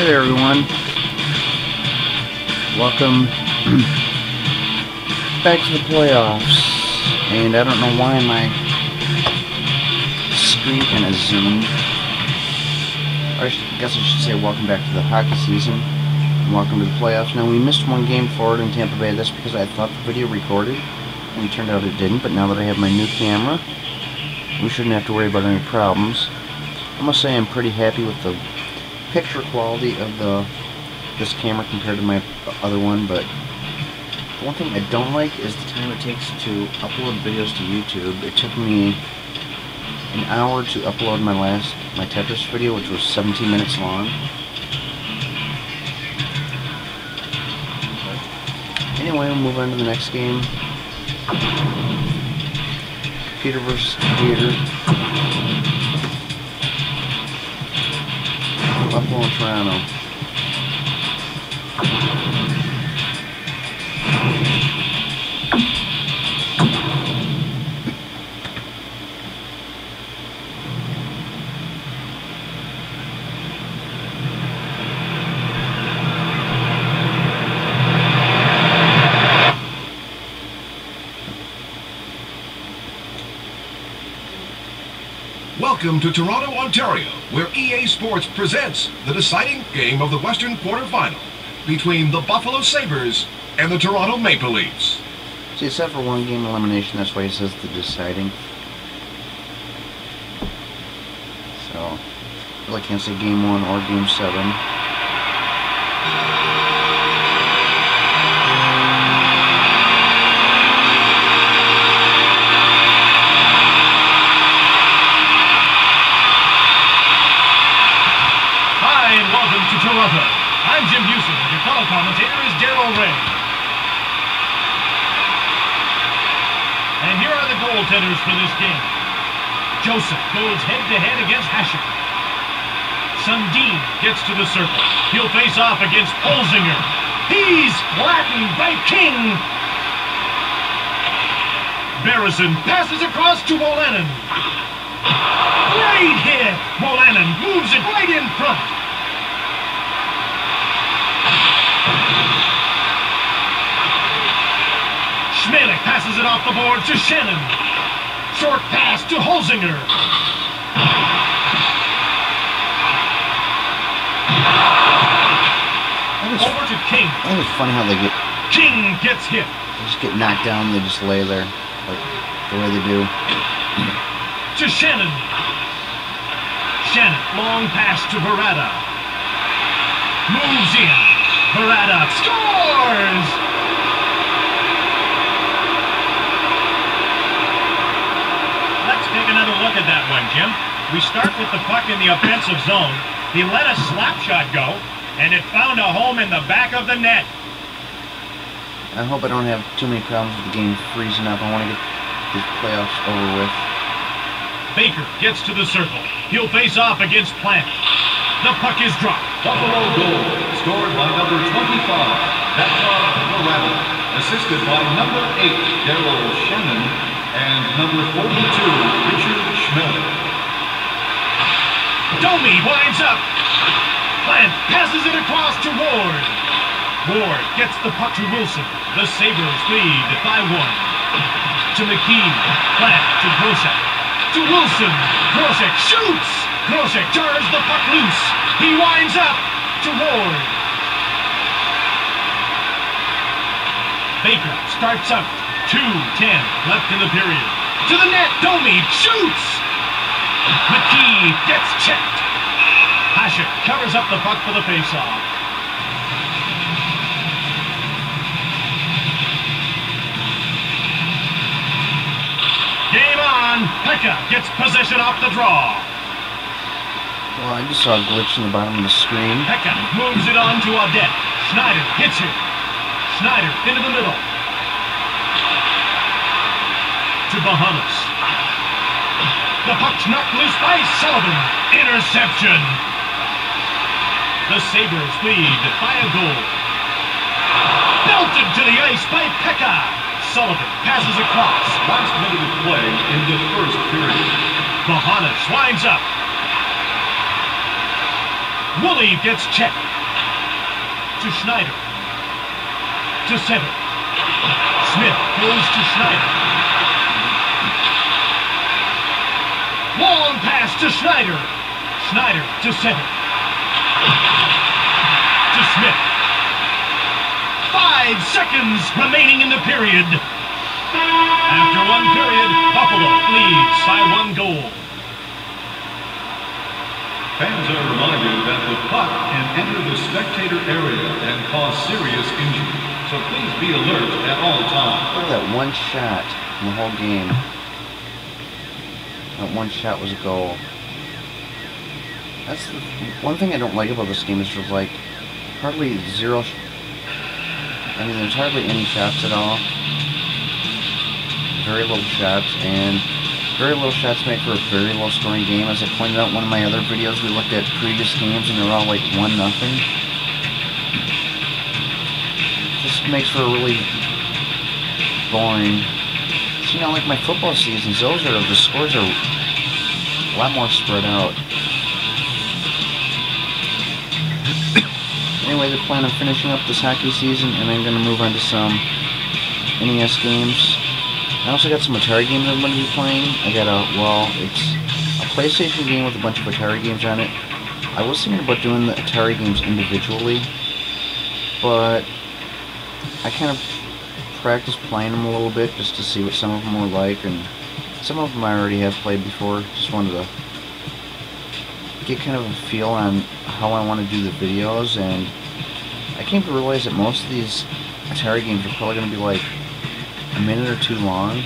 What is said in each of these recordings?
Hey there, everyone. Welcome back to the playoffs. And I don't know why my screen kind of zoomed. I guess I should say welcome back to the hockey season. And welcome to the playoffs. Now, we missed one game forward in Tampa Bay. That's because I thought the video recorded. And it turned out it didn't. But now that I have my new camera, we shouldn't have to worry about any problems. I must say I'm pretty happy with the picture quality of this camera compared to my other one, but the one thing I don't like is the time it takes to upload videos to YouTube. It took me an hour to upload my Tetris video, which was 17 minutes long. Anyway, we'll move on to the next game. Peter versus Peter. Buffalo and Toronto. Welcome to Toronto, Ontario, where EA Sports presents the deciding game of the Western quarterfinal between the Buffalo Sabres and the Toronto Maple Leafs. See, except for one game elimination, that's why it says the deciding. So, I really can't say game 1 or game 7. Toronto. I'm Jim Houston, and your fellow commentator is Darryl Ray. And here are the goaltenders for this game. Joseph goes head-to-head against Hasher. Sundin gets to the circle. He'll face off against Holzinger. He's flattened by King. Barrison passes across to Wolanin. Great hit! Wolanin moves it right in front. Schmelik passes it off the board to Shannon. Short pass to Holzinger. Over to King. I think it's funny how King gets hit. They just get knocked down and they just lay there, like the way they do. To Shannon. Shannon, long pass to Barada. Moves in. Barada scores! Let's take another look at that one, Jim. We start with the puck in the offensive zone. He let a slap shot go, and it found a home in the back of the net. I hope I don't have too many problems with the game freezing up. I want to get these playoffs over with. Baker gets to the circle. He'll face off against Plant. The puck is dropped. Buffalo goal, scored by number 25, Barada, assisted by number 8, Darryl Shannon, and number 42, Richard Schmelik. Domi winds up. Plant passes it across to Ward. Ward gets the puck to Wilson. The Sabres lead by 1. To McKee. Plant to Grosek. To Wilson. Grosek shoots. Grosek turns the puck loose. He winds up to Ward. Baker starts up. 2:10 left in the period. To the net, Domi shoots! McKee gets checked. Hasher covers up the puck for the faceoff. Game on! Pekka gets possession off the draw. Well, I just saw a glitch in the bottom of the screen. Pekka moves it on to Audette. Schneider hits it. Schneider into the middle. To Bahamas. The puck's knocked loose by Sullivan. Interception. The Sabres lead by a goal. Belted to the ice by Pekka. Sullivan passes across. Last minute of play in the first period. Bahamas winds up. Woolley gets checked. to Schneider. To center. Smith goes to Schneider. Long pass to Schneider. Schneider to center. To Smith. 5 seconds remaining in the period. After one period, Buffalo leads by 1 goal. Fans are reminded that the puck can enter the spectator area and cause serious injury, so please be alert at all times. Look at that one shot in the whole game. That one shot was a goal. That's the one thing I don't like about this game is there's like hardly zero. I mean, there's hardly any shots at all. Very little shots, and very little shots make for a very low scoring game. As I pointed out in one of my other videos, we looked at previous games and they're all like 1-0. Just makes for a really boring. So, you know, like my football seasons, the scores are a lot more spread out. Anyway, they plan on finishing up this hockey season, and I'm going to move on to some NES games. I also got some Atari games I'm going to be playing. I got it's a PlayStation game with a bunch of Atari games on it. I was thinking about doing the Atari games individually, but I kind of practiced playing them a little bit just to see what some of them were like, and some of them I already have played before. Just wanted to get kind of a feel on how I want to do the videos, and I came to realize that most of these Atari games are probably going to be like a minute or two long.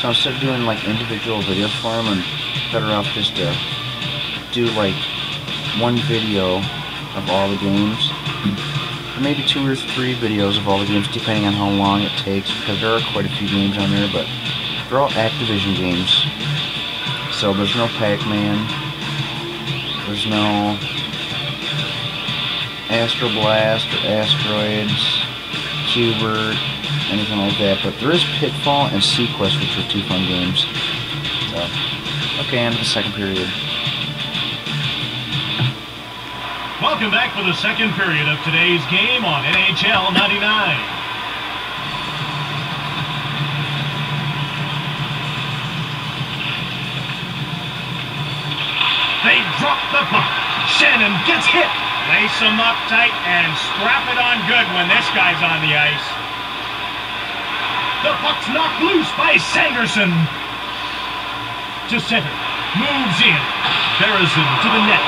So instead of doing like individual videos for them, I'm better off just to do like one video of all the games, or maybe 2 or 3 videos of all the games, depending on how long it takes, because there are quite a few games on there, but they're all Activision games. So there's no Pac-Man, there's no Astro Blast or Asteroids, Qbert, anything like that, but there is Pitfall and Sequest, which are 2 fun games. So, okay, on to the second period. Welcome back for the second period of today's game on NHL99. They drop the puck. Shannon gets hit. Lace him up tight and strap it on good when this guy's on the ice. The puck's knocked loose by Sanderson. To center. Moves in. Berezin to the net.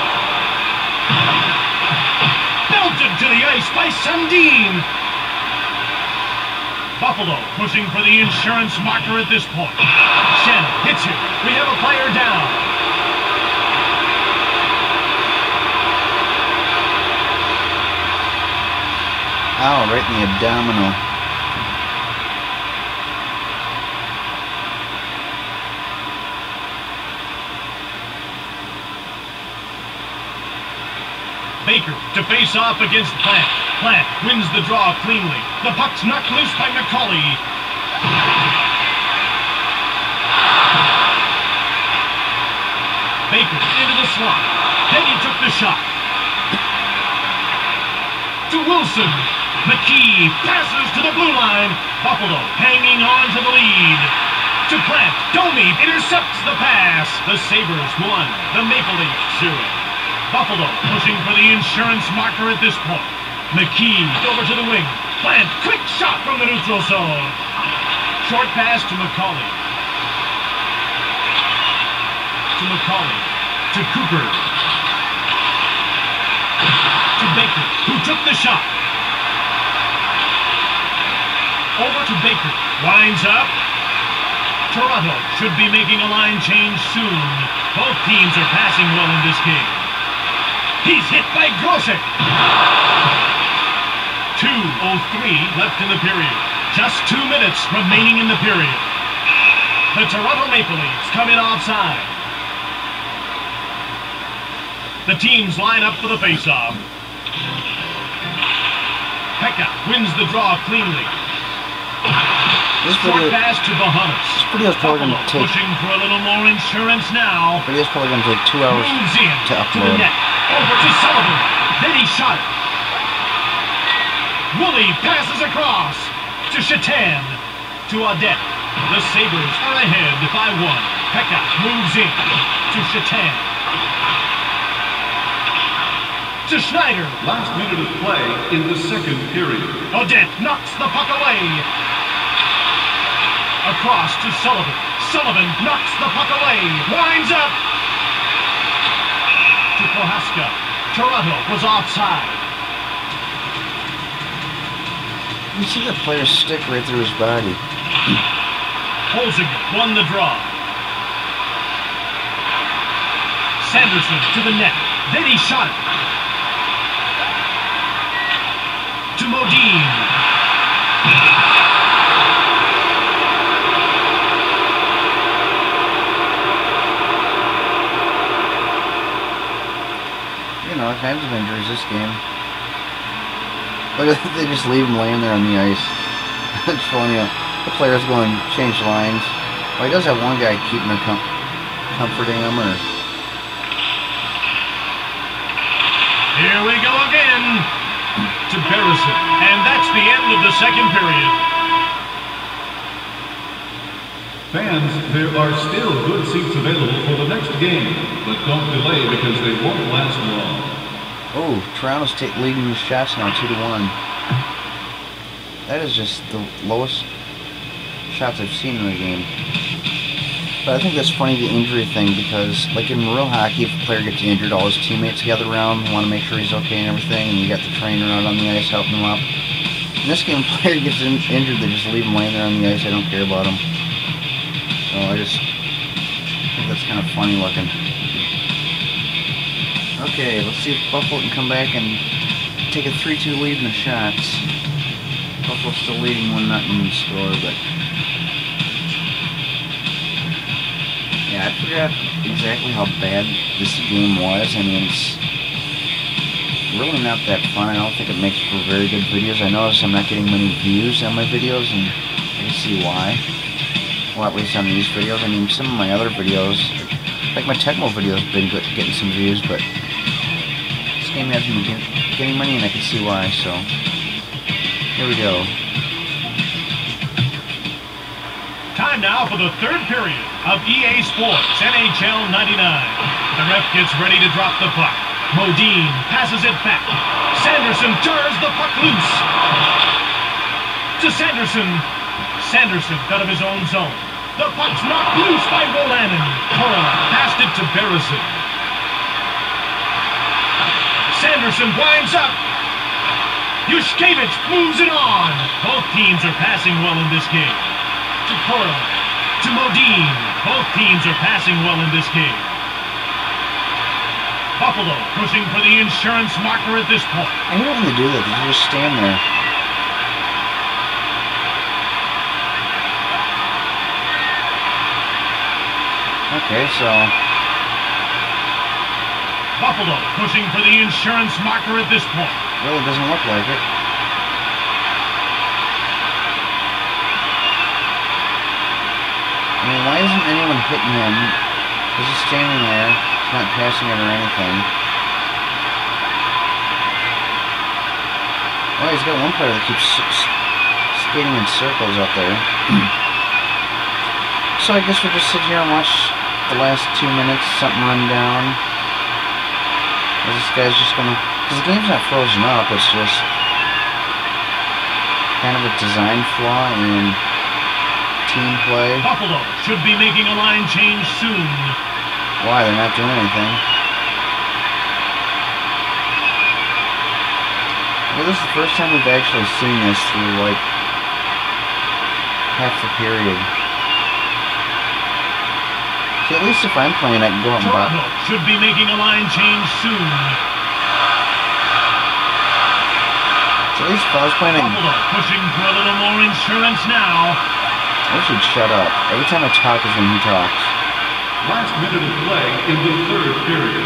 Belted to the ice by Sundin. Buffalo pushing for the insurance marker at this point. Shannon hits him. We have a player down. Ow, right in the abdominal. Baker to face off against Plant. Plant wins the draw cleanly. The puck's knocked loose by McCauley. Baker into the slot. Then he took the shot. To Wilson. McKee passes to the blue line. Buffalo hanging on to the lead. To Plant. Domi intercepts the pass. The Sabres won. The Maple Leafs 0. Buffalo pushing for the insurance marker at this point. McKee over to the wing. Plant, quick shot from the neutral zone. Short pass to McCauley. To McCauley. To Cooper. To Baker, who took the shot. Over to Baker. Winds up. Toronto should be making a line change soon. Both teams are passing well in this game. He's hit by Grosek. 2:03 left in the period. Just 2 minutes remaining in the period. The Toronto Maple Leafs come in offside. The teams line up for the faceoff. Pekka wins the draw cleanly. Short pass to Bahamas. This video is probably going to take... pushing for a little more insurance now. This video is probably going to take 2 hours Moves in to to the upload. net. Over to Sullivan. Then he shot it. Woolley passes across to Shatan, to Audette. The Sabres are ahead by 1. Pekka moves in to Shatan. To Schneider. Last minute of play in the second period. Audette knocks the puck away. Across to Sullivan. Sullivan knocks the puck away. Winds up. To Prohaska. Toronto was offside. You see the player stick right through his body. Holzinger won the draw. Sanderson to the net. Then he shot it. To Modine. You know, all kinds of injuries this game. Look at they just leave him laying there on the ice. It's funny. The players go and change lines. Well, he does have one guy keeping him comforting him, or. Here we go again. To Barrison, and that's the end of the second period. Fans, there are still good seats available for the next game, but don't delay because they won't last long. Oh, Toronto's leading the shots now, 2-1. That is just the lowest shots I've seen in the game. But I think that's funny, the injury thing, because like in real hockey, if a player gets injured, all his teammates gather around, want to make sure he's okay and everything, and you got the trainer out on the ice helping him up. In this game, a player gets injured, they just leave him laying there on the ice, they don't care about him. So I just think that's kind of funny looking. Okay, let's see if Buffalo can come back and take a 3-2 lead in the shots. Buffalo's still leading 1-0 in the score, but yeah, I forgot exactly how bad this game was. I mean, it's really not that fun. I don't think it makes for very good videos. I notice I'm not getting many views on my videos, and I can see why. Well, at least on these videos. I mean, some of my other videos, like my Tecmo videos, have been getting some views, but this game hasn't been getting money, and I can see why, so here we go. Time now for the third period of EA Sports NHL99. The ref gets ready to drop the puck. Modine passes it back. Sanderson turns the puck loose. To Sanderson. Sanderson out of his own zone. The puck's knocked loose by Wolanin. Corolla passed it to Barrison. Sanderson winds up. Yushkevich moves it on. Both teams are passing well in this game. To Corolla. To Modine. Both teams are passing well in this game. Buffalo pushing for the insurance marker at this point. I hate when they do that. They just stand there. Okay, so Buffalo pushing for the insurance marker at this point. Really doesn't look like it. I mean, why isn't anyone hitting him? He's just standing there. He's not passing it or anything. Well, he's got one player that keeps skating in circles out there. So I guess we'll just sit here and watch the last 2 minutes, something run down. This guy's just gonna, because the game's not frozen up, it's just kind of a design flaw in team play. Buffalo should be making a line change soon. Why? They're not doing anything. Well, this is the first time we've actually seen this through, like, half the period. See, at least if I'm playing, I can go out and buy. Toronto should be making a line change soon. So at least if I was playing, Buffalo pushing for a little more insurance now. I should shut up. Every time I talk is when he talks. Last minute of play in the third period.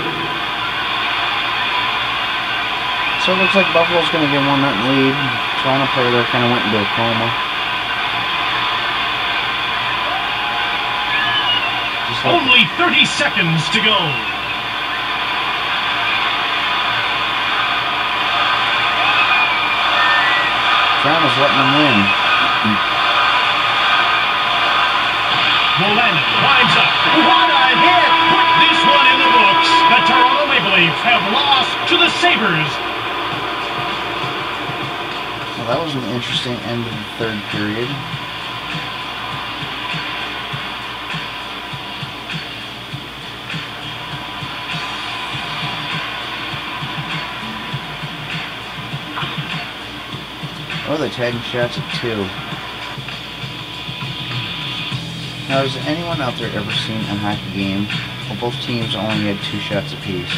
So it looks like Buffalo's going to get 1-0 lead. Toronto player there kind of went into a coma. Only 30 seconds to go. Toronto's letting them win. Molan winds up. What a hit! Put this one in the books. The Toronto Maple Leafs have lost to the Sabres. Well, that was an interesting end of the third period. Oh, they're tagging shots at 2. Now, has anyone out there ever seen a hockey game where both teams only had 2 shots apiece?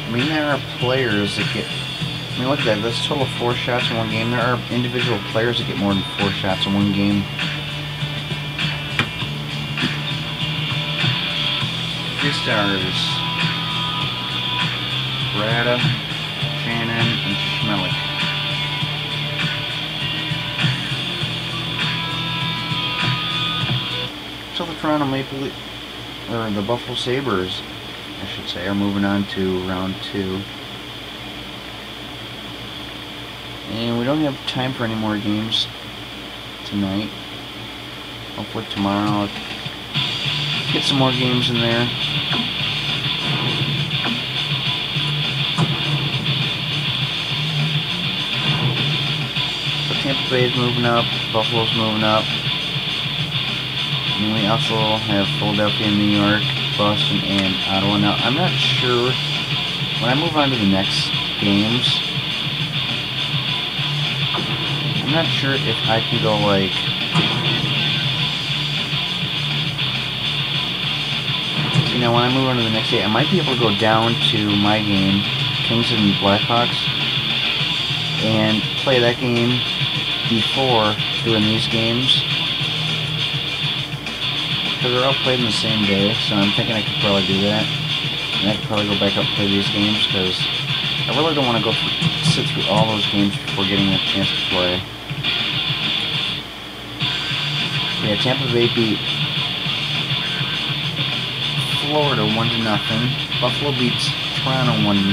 I mean, there are players that get... I mean, look at that. That's a total of 4 shots in one game. There are individual players that get more than 4 shots in one game. Three stars. Brada, Shannon, and Schmelik. So the Toronto Maple Leafs, or the Buffalo Sabres, I should say, are moving on to round 2. And we don't have time for any more games tonight. Hopefully tomorrow I'll get some more games in there. So Tampa Bay is moving up, Buffalo's moving up. And we also have Philadelphia, New York, Boston, and Ottawa. Now, I'm not sure, when I move on to the next games, I'm not sure if I can go, like, you know, when I move on to the next day, I might be able to go down to my game, Kings and Blackhawks, and play that game before doing these games. Because they're all played in the same day, so I'm thinking I could probably do that. And I could probably go back up and play these games, because I really don't want to go sit through all those games before getting a chance to play. Yeah, Tampa Bay beat Florida 1-0. Buffalo beats Toronto 1-0.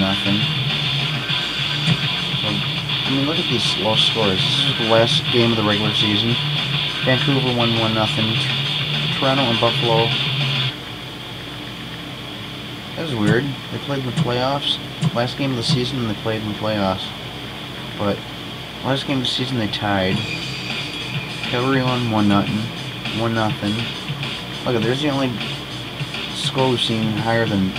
So, I mean, look at these low scores. This is the last game of the regular season. Vancouver won 1-0. Toronto and Buffalo. That was weird. They played in the playoffs. Last game of the season, and they played in the playoffs. But last game of the season, they tied. Calgary won 1-0. Look, there's the only score we've seen higher than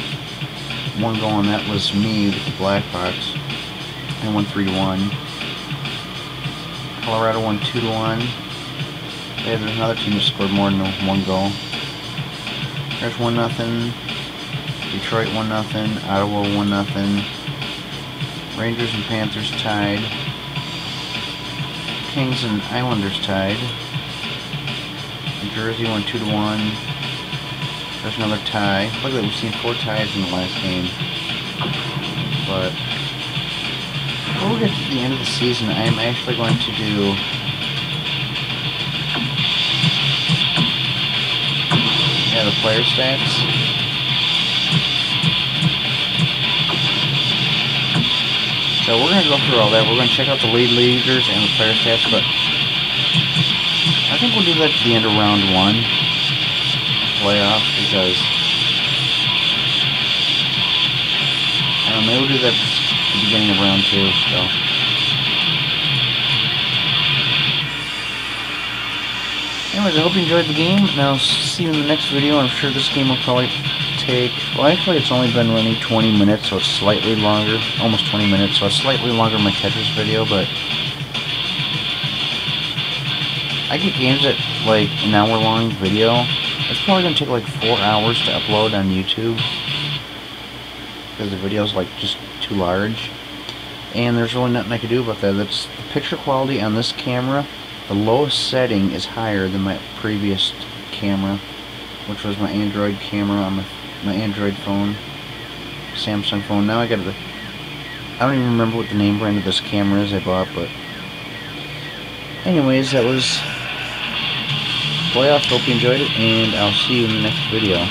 1 goal, and that was me with the Blackhawks. I won 3-1. Colorado won 2-1. Yeah, there's another team that scored more than 1 goal. There's 1-0. Detroit 1-0. Ottawa 1-0. Rangers and Panthers tied. Kings and Islanders tied. New Jersey won 2-1. There's another tie. Look at that, we've seen 4 ties in the last game. But before we get to the end of the season, I am actually going to do the player stats. So we're going to go through all that. We're going to check out the lead leaders and the player stats, but I think we'll do that at the end of round 1 playoffs, because I don't know, maybe we'll do that at the beginning of round 2. So anyways, I hope you enjoyed the game, and I'll see you in the next video. I'm sure this game will probably take, well, actually it's only been running 20 minutes, so it's slightly longer, almost 20 minutes, so it's slightly longer than my Tetris video, but I get games at like an hour-long video. It's probably going to take like 4 hours to upload on YouTube, because the video's like just too large, and there's really nothing I can do about that. That's the picture quality on this camera. The lowest setting is higher than my previous camera, which was my Android camera on my Android phone, Samsung phone. Now I got I don't even remember what the name brand of this camera is I bought, but anyways, that was playoffs. Hope you enjoyed it, and I'll see you in the next video.